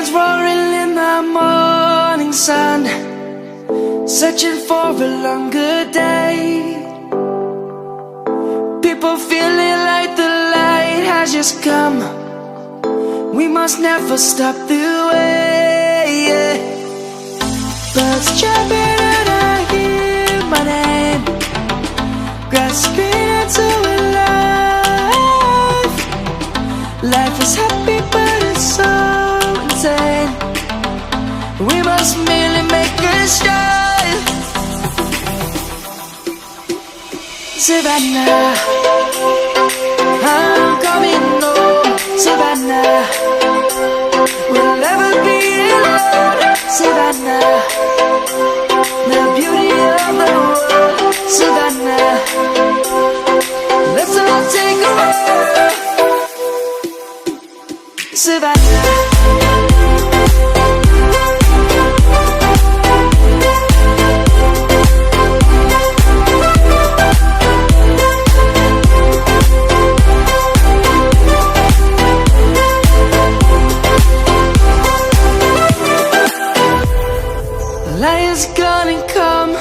lions roaring in the morning sun, searching for a longer day. People feeling like the light has just come. We must never stop the way. Birds chirping and I hear my name, grasping into a life. Life is happy but it's so insane. We must merely make a start. Savannah, I'm coming home. Savannah, we'll never be alone. Savannah, the beauty of the world. Savannah, let's all take a walk. Savannah. Lion's gonna come.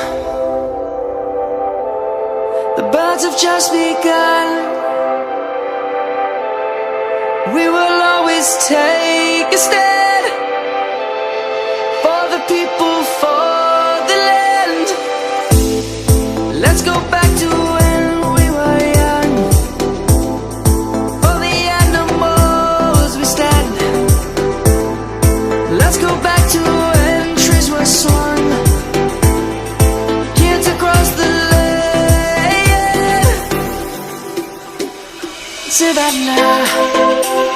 The birds have just begun. We will always take a stand for the people, for the land. Let's go back to when we were young. For the animals we stand. Let's go back to when trees were swung, kids across the land. Savannah.